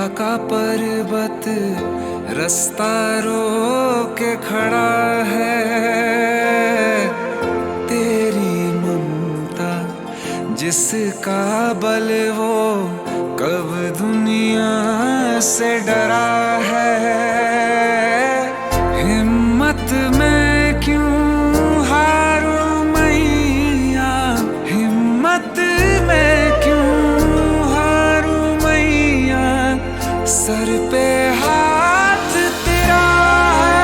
का पर्वत रास्ता रोक के खड़ा है। तेरी ममता जिसका बल वो कब दुनिया से डरा है। हिम्मत में क्यों हारूं मैया, हिम्मत में क्यों हारूं मैया, सर पे हाथ तेरा है।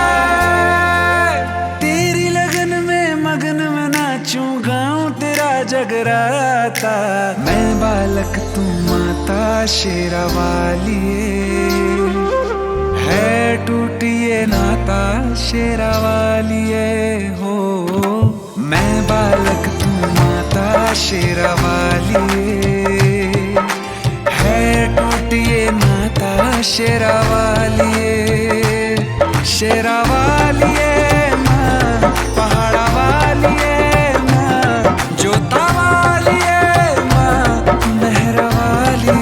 तेरी लगन में मगन में नाचूं गाऊं तेरा जगराता। मैं बालक तू माता शेरा वाली है, टूटिए नाता शेरा वाली हो। मैं बालक तू माता शेरा वाली है, टूटिए नाता शेरा वाली शेरा वाली माँ, पहाड़ा वाली माँ, जोता वाली माँ, मेहरा वाली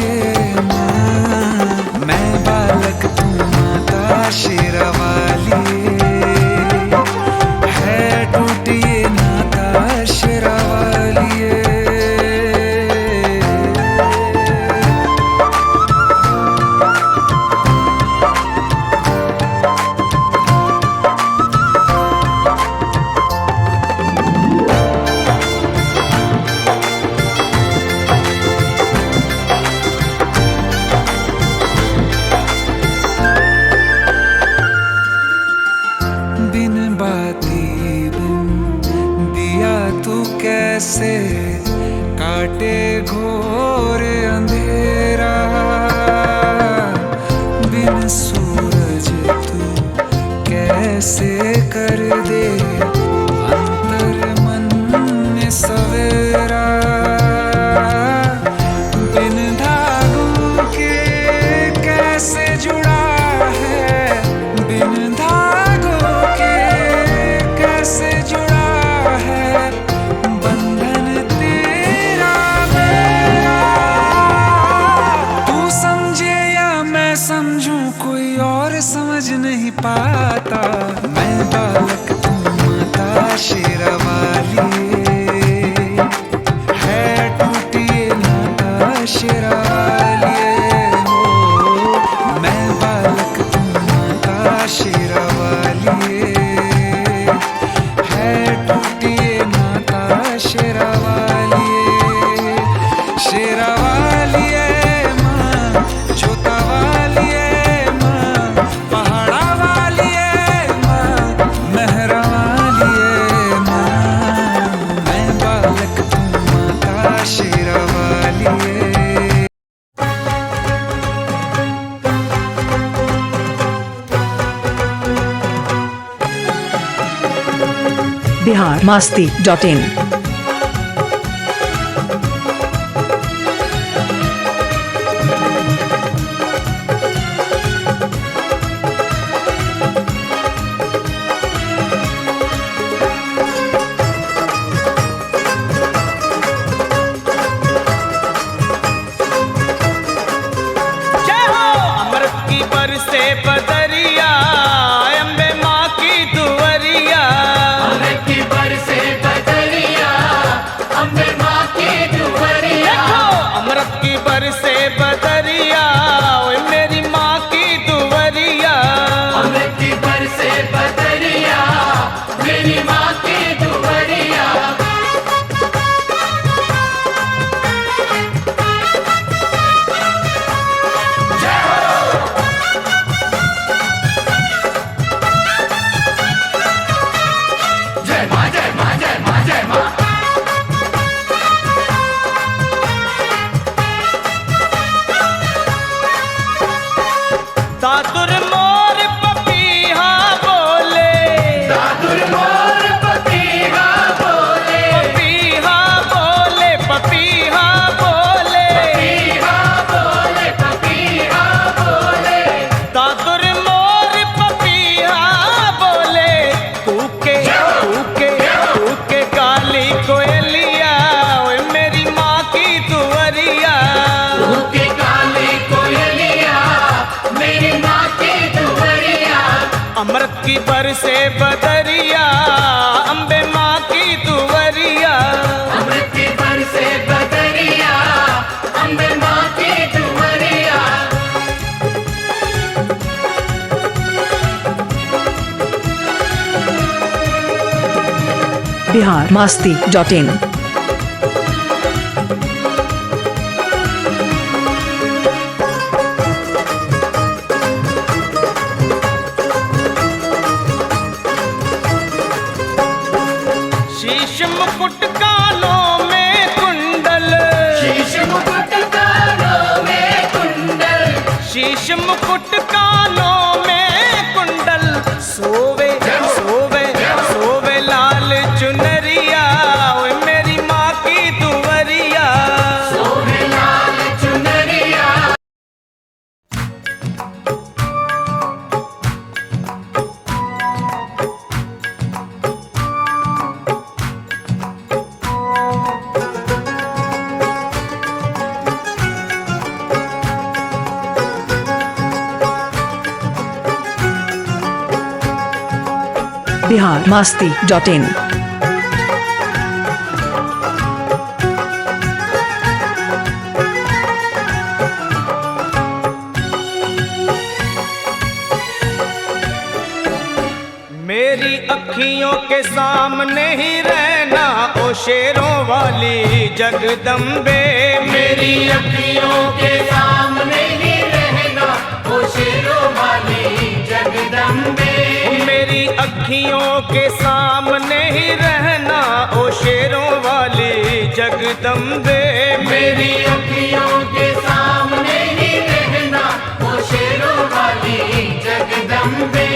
माँ। मैं बालक तू माता शेरा वाली है, टूटिए नाता शेरा वाली। बिन बाती बिन दिया तू कैसे काटे घोर अंधेरा। बिन सूरज तू कैसे कर दे अंतर मन में सवेरा। बिन धागों के कैसे जुड़ा है, बिन धागों के कैसे जुड़ा है बंधन तेरा मेरा। तू समझे या मैं समझूं कोई और समझ नहीं पाता। मैं बालक तू माता शेरा वाली है, टूटिए नाता शेरा वाली हो। मैं बालक तू माता शेरा वाली है, टूटिए नाता शेरा वाली शेरा वाली माँ, जोता वाली माँ, पहाड़ा वाली माँ, मेहरा वाली माँ। मैं बालक तू माता शेरा वाली। biharmasti.in। जय हो अमृत की बरसे बदरिया, अम्बे माँ की दुवरिया। अमृत की बरसे बदरिया, अम्बे माँ की दुवरिया। देखो अमृत की बरसे बदरिया, ओए मेरी माँ की दुवरिया। अमृत की बरसे बदरिया, मेरी माँ की दुवरिया। जय माँ जय माँ जय माँ जय माँ। दादुर मोर पपीहा बोले, दादुर मोर पपीहा बोले, पपीहा बोले, पपीहा बोले, पपीहा बोले, पपीहा बोले। दादुर मोर पपीहा बोले। कूके कूके कूके काली कोयलिया, ओए मेरी माँ की दुवरिया। तू की काली कोयलिया, biharmasti.in। शीश मुकुट कानों में कुंडल, शीश मुकुट कानों में कुंडल, शीश मुकुट कानों में कुंडल, सोवे सोवे सोवे लाल चुनरिया, ओए मेरी माँ की दुवरिया। सोहे लाल चुनरिया। biharmasti.in। मेरी अखियों के सामने ही रहना, ओ शेरों वाली जगदम्बे। मेरी अखियों के सामने ही रहना, ओ शेरों वाली जगदम्बे। मेरी अखियों के सामने ही रहना, ओ शेरों वाली जगदम्बे। मेरी अखियों के सामने ही रहना, ओ शेरों वाली जगदम्बे।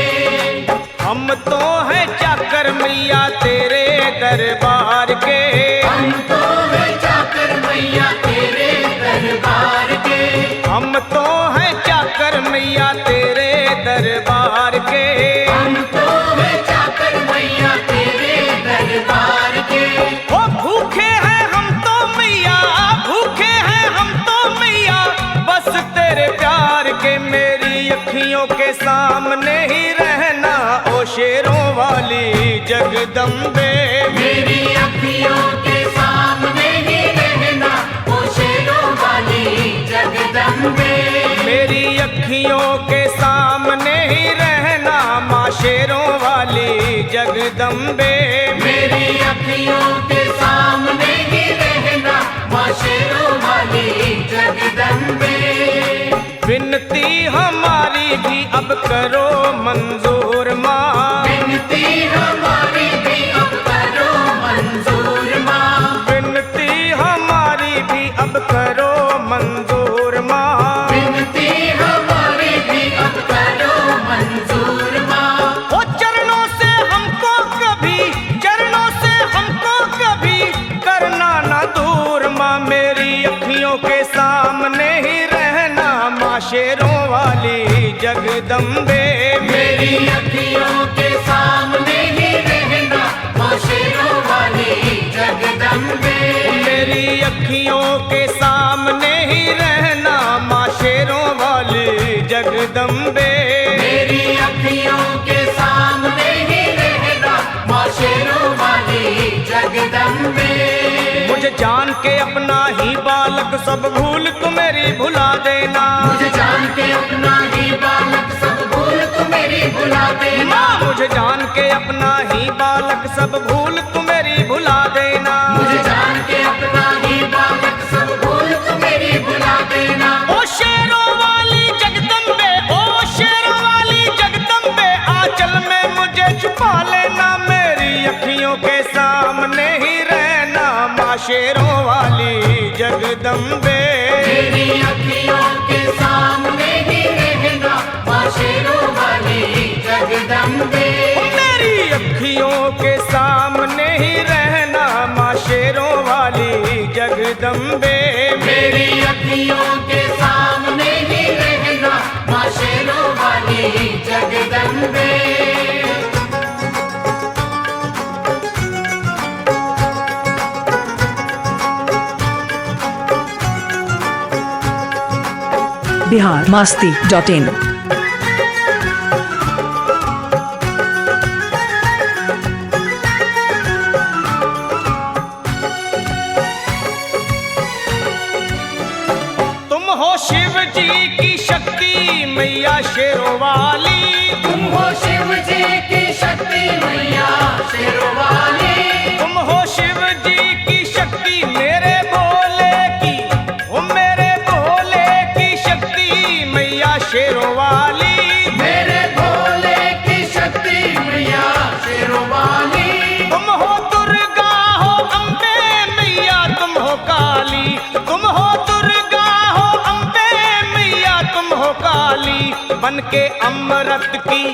हम तो हैं चाकर मैया तेरे दरबार के, हम तो है चाकर मैया तेरे दरबार के। हम तो हैं चाकर मैया तेरे दरबार के। हम तो है चाकर मैया तेरे दरबार के। ओ भूखे हैं हम तो मैया, भूखे हैं हम तो मैया, बस तेरे प्यार के। मेरी अखियों के सामने ही रहना, ओ शेरों वाली जगदम्बे। मेरी अखियों के सामने ही रहना, ओ शेरों वाली जगदम्बे। मेरी अखियों के सामने ही रहना, माँ शेरों वाली जगदम्बे। मेरी अखियों के सामने ही रहना, माँ शेरों वाली जगदम्बे। विनती हमारी भी अब करो मंजूर माँ, विनती हमारी भी अब करो मंजूर माँ। विनती हमारी भी अब करो मंजूर माँ। विनती हमारी भी अब करो मंजूर माँ। ओ चरणों से हमको कभी, चरणों से हमको कभी करना ना दूर माँ। मेरी अखियों के सामने ही रहना, माँ शेरों वाली जगदम्बे। मेरी अखियों के सामने ही रहना, माँ शेरों वाली जगदम्बे। मेरी अखियों के सामने ही रहना, माँ शेरों वाली जगदम्बे। मेरी अखियों के सामने ही रहना, माँ शेरों वाली जगदम्बे। मुझे जान के अपना ही बालक सब भूल तू मेरी भुला देना। मुझे जान के अपना ही बालक सब भूल तू मेरी भुला देना। माँ मुझे जान के अपना ही बालक सब भूल तू मेरी भुला देना। मुझे जान के अपना ही बालक सब भूल तू मेरी भुला देना। ओ शेरों वाली जगदम्बे, ओ शेरों वाली जगदम्बे, आंचल में मुझे छुपा लेना। मेरी अखियों के सामने ही रहना, माँ शेरों वाली जगदम्बे। मेरी अखियों के सामने ही रहना, माँ शेरों वाली जगदम्बे। मेरी अखियों के सामने ही रहना, माँ शेरों वाली जगदम्बे। मेरी अखियों के सामने ही रहना, माँ शेरों वाली जगदम्बे। biharmasti.in। तुम हो शिव जी की शक्ति मैया शेरों वाली। तुम हो शिव जी की शक्ति मैया शेरों वाली। तुम शेरों वाली, मेरे भोले की शक्ति मैया शेरों वाली। तुम हो दुर्गा हो अम्बे मैया तुम हो काली, तुम हो दुर्गा हो अम्बे मैया तुम हो काली। बन के अमृत की,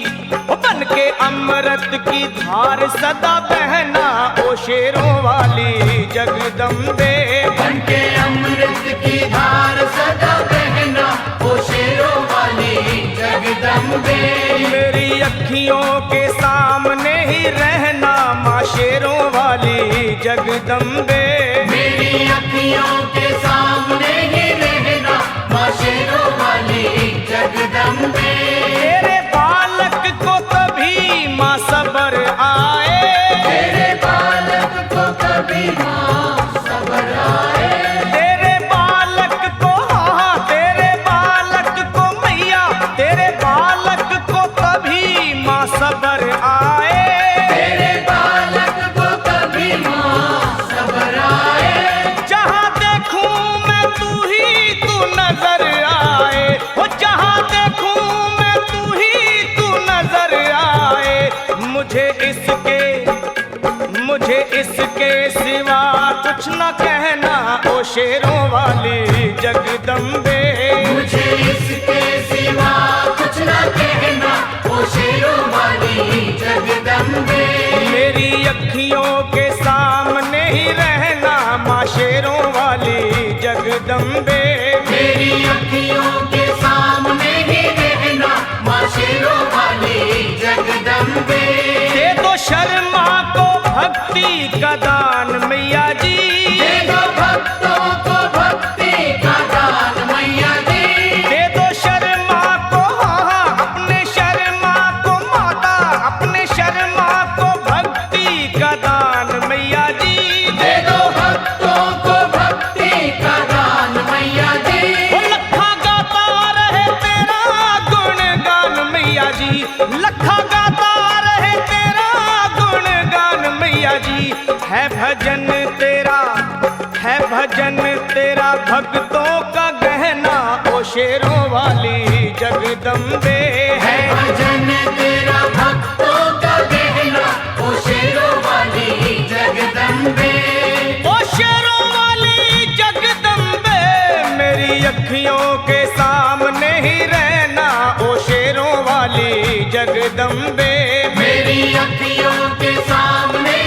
बन के अमृत की धार सदा बहना ओ शेरों वाली जगदम्बे। बन के अमृत की धार सदा बहना ओ शेरों वाली जगदम्बे। मेरी अखियों के सामने ही रहना माँ शेरों वाली जगदम्बे। मेरी अखियों के सामने ही रहना माँ शेरों वाली जगदम्बे। तेरे बालक को तभी माँ सबर आए, तेरे बालक को कभी माँ सबर आए। तेरे बालक को, हाँ तेरे बालक को मैया, तेरे बालक को तभी माँ सबर आए। तेरे बालक को कभी माँ सबर आए। जहाँ देखूं मैं तू ही तू नजर आए, वो जहाँ देखूं मैं तू ही तू नजर आए। मुझे इसके सिवा कुछ न कहना ओ शेरों वाली जगदम्बे। मुझे इसके सिवा कुछ न कहना ओ शेरों वाली जगदम्बे। मेरी अखियों के सामने ही रहना माँ शेरों वाली जगदम्बे। मेरी अखियों के सामने ही रहना माँ शेरों वाली जगदम्बे। दे दो शर्मा को भक्ति का दान मैया जी, दे दो भक्तों को भक्ति का दान मैया जी। दे दो शर्मा को, हाँ अपने शर्मा को माता, अपने शर्मा को भक्ति का दान मैया जी। दे दो भक्तों को भक्ति का दान मैया जी। वो लखा गाता रहे तेरा गुणगान मैया जी, लखा गाता रहे तेरा गुणगान मैया जी। है भजन तेरा, है भजन तेरा भक्तों का गहना ओ शेरों वाली जगदम्बे। है भजन तेरा भक्तों का गहना ओ शेरों वाली जगदम्बे। ओ शेरों वाली जगदम्बे, मेरी अखियों के सामने ही रहना ओ शेरों वाली जगदम्बे। मेरी अखियों के सामने